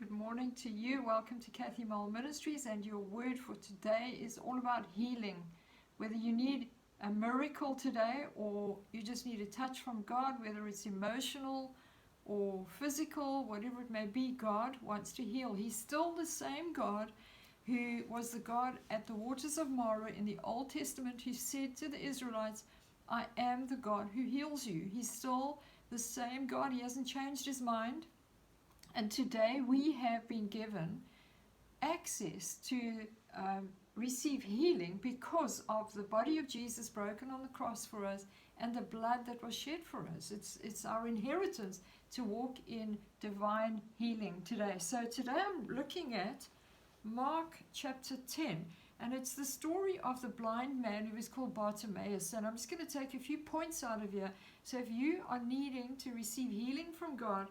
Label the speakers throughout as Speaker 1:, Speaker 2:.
Speaker 1: Good morning to you. Welcome to Kathy Mole Ministries, and your word for today is all about healing. Whether you need a miracle today or you just need a touch from God, whether it's emotional or physical, whatever it may be, God wants to heal. He's still the same God who was the God at the waters of Marah in the Old Testament who said to the Israelites, I am the God who heals you. He's still the same God. He hasn't changed his mind. And today we have been given access to receive healing because of the body of Jesus broken on the cross for us and the blood that was shed for us. It's our inheritance to walk in divine healing today. So today I'm looking at Mark chapter 10, and it's the story of the blind man who is called Bartimeus. And I'm just going to take a few points out of here. So if you are needing to receive healing from God,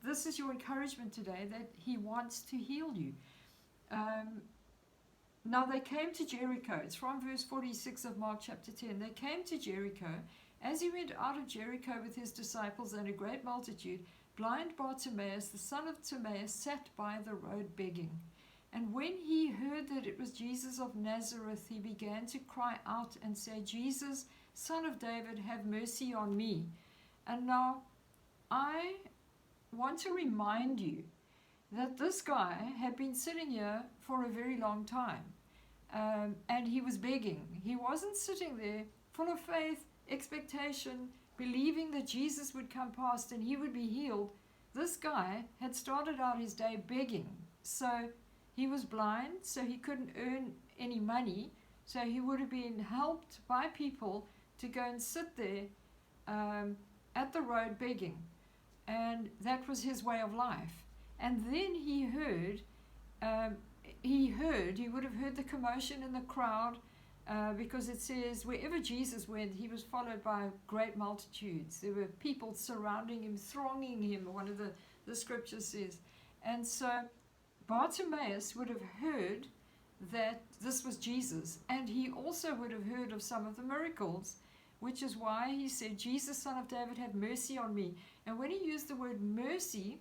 Speaker 1: this is your encouragement today, that he wants to heal you. Now they came to Jericho. It's from verse 46 of Mark chapter 10. They came to Jericho. As he went out of Jericho with his disciples and a great multitude, blind Bartimaeus, the son of Timaeus, sat by the road begging. And when he heard that it was Jesus of Nazareth, he began to cry out and say, Jesus, Son of David, have mercy on me. And now I want to remind you that this guy had been sitting here for a very long time, and he was begging. He wasn't sitting there full of faith, expectation, believing that Jesus would come past and he would be healed. This guy had started out his day begging. So he was blind, so he couldn't earn any money, so he would have been helped by people to go and sit there at the road begging. And that was his way of life. And then he would have heard the commotion in the crowd, because it says wherever Jesus went, he was followed by great multitudes. There were people surrounding him, thronging him, one of the scriptures says. And so Bartimaeus would have heard that this was Jesus, and he also would have heard of some of the miracles, which is why he said, Jesus, Son of David, have mercy on me. And when he used the word mercy,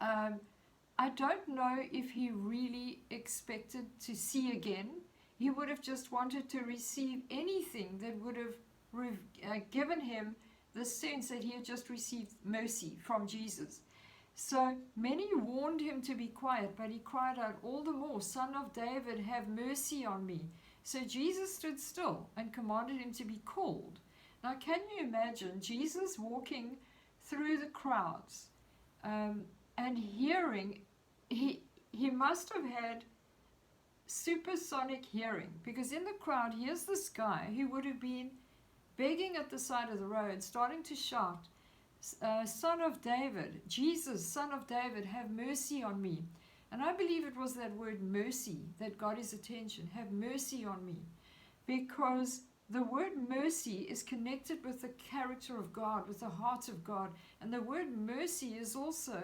Speaker 1: I don't know if he really expected to see again. He would have just wanted to receive anything that would have given him the sense that he had just received mercy from Jesus. So many warned him to be quiet, but he cried out all the more, Son of David, have mercy on me. So Jesus stood still and commanded him to be called. Now, can you imagine Jesus walking through the crowds and hearing? He must have had supersonic hearing, because in the crowd, here's this guy who would have been begging at the side of the road, starting to shout, Son of David, Jesus, Son of David, have mercy on me. And I believe it was that word mercy that got his attention. Have mercy on me. Because the word mercy is connected with the character of God, with the heart of God. And the word mercy is also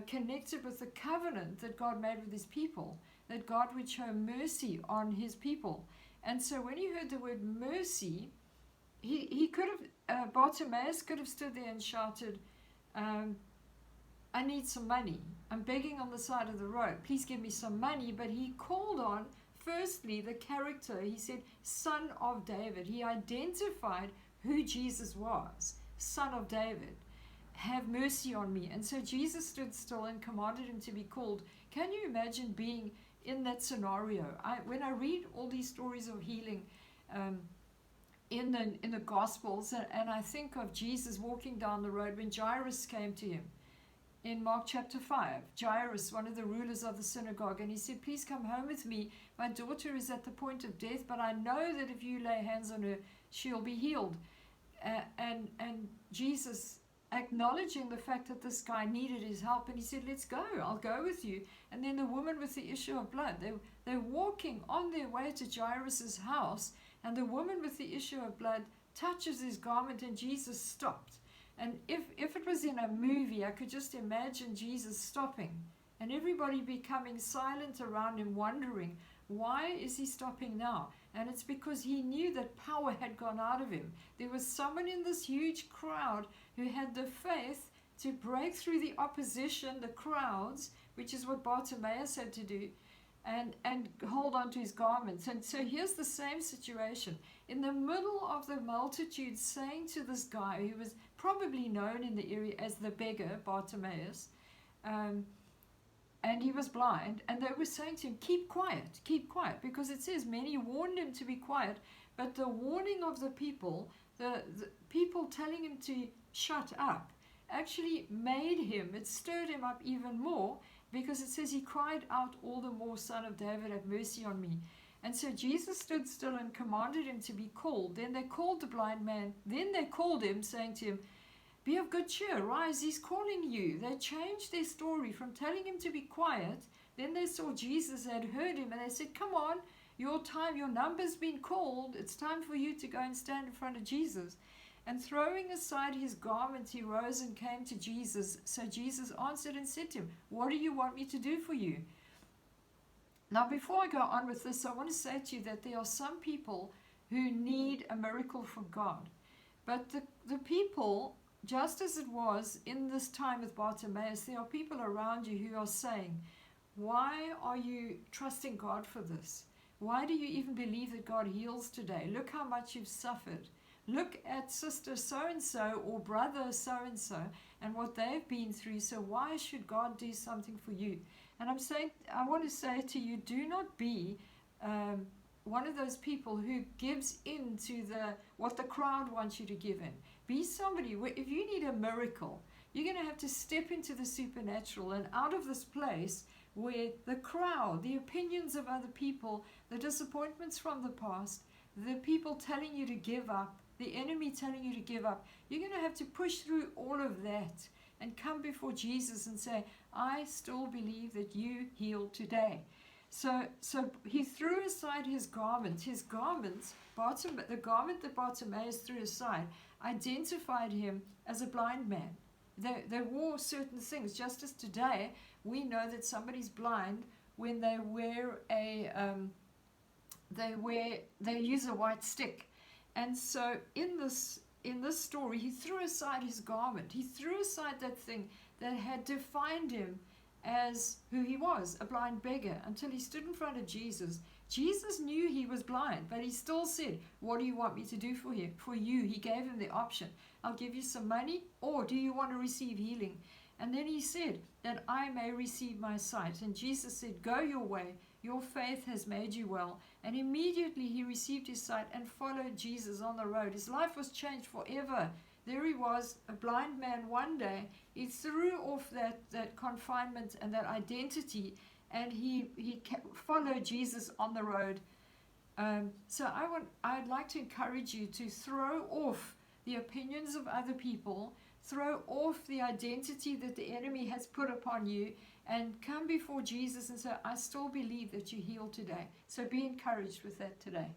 Speaker 1: connected with the covenant that God made with his people, that God would show mercy on his people. And so when he heard the word mercy, he could have, Bartimaeus could have stood there and shouted, I need some money. I'm begging on the side of the road. Please give me some money. But he called on, firstly, the character. He said, Son of David. He identified who Jesus was. Son of David. Have mercy on me. And so Jesus stood still and commanded him to be called. Can you imagine being in that scenario? When I read all these stories of healing in the Gospels, and I think of Jesus walking down the road when Jairus came to him, in Mark chapter 5, Jairus, one of the rulers of the synagogue, and he said, please come home with me. My daughter is at the point of death, but I know that if you lay hands on her, she'll be healed. And Jesus, acknowledging the fact that this guy needed his help, and he said, let's go, I'll go with you. And then the woman with the issue of blood, they're walking on their way to Jairus' house, and the woman with the issue of blood touches his garment, and Jesus stopped. And if it was in a movie, I could just imagine Jesus stopping and everybody becoming silent around him, wondering, why is he stopping now? And it's because he knew that power had gone out of him. There was someone in this huge crowd who had the faith to break through the opposition, the crowds, which is what Bartimeus had to do, and hold on to his garments. And so here's the same situation. In the middle of the multitude, saying to this guy who was probably known in the area as the beggar, Bartimeus, and he was blind, and they were saying to him, keep quiet, because it says many warned him to be quiet, but the warning of the people telling him to shut up, actually made him, it stirred him up even more, because it says he cried out all the more, Son of David, have mercy on me. And so Jesus stood still and commanded him to be called. Then they called the blind man. Then they called him, saying to him, be of good cheer, rise, he's calling you. They changed their story from telling him to be quiet. Then they saw Jesus had heard him, and they said, come on, your number's been called. It's time for you to go and stand in front of Jesus. And throwing aside his garment, he rose and came to Jesus. So Jesus answered and said to him, what do you want me to do for you? Now, before I go on with this, I want to say to you that there are some people who need a miracle from God. But the people, just as it was in this time with Bartimeus, there are people around you who are saying, why are you trusting God for this? Why do you even believe that God heals today? Look how much you've suffered. Look at sister so-and-so or brother so-and-so and what they've been through. So why should God do something for you? And I want to say to you, do not be one of those people who gives in to what the crowd wants you to give in. Be somebody where if you need a miracle, you're going to have to step into the supernatural and out of this place where the crowd, the opinions of other people, the disappointments from the past, the people telling you to give up, the enemy telling you to give up, you're going to have to push through all of that and come before Jesus and say, I still believe that you healed today. So he threw aside his garment. His garments, the garment that Bartimeus threw aside, identified him as a blind man. They wore certain things. Just as today, we know that somebody's blind when they use a white stick. And so in this story, he threw aside his garment. He threw aside that thing that had defined him as who he was, a blind beggar, until he stood in front of Jesus. Jesus knew he was blind, but he still said, what do you want me to do for you? He gave him the option. I'll give you some money, or do you want to receive healing? And then he said, that I may receive my sight. And Jesus said, go your way. Your faith has made you well. And immediately he received his sight and followed Jesus on the road. His life was changed forever. There he was, a blind man one day. He threw off that confinement and that identity, and he followed Jesus on the road. So I'd like to encourage you to throw off the opinions of other people, throw off the identity that the enemy has put upon you, and come before Jesus and say, I still believe that you healed today. So be encouraged with that today.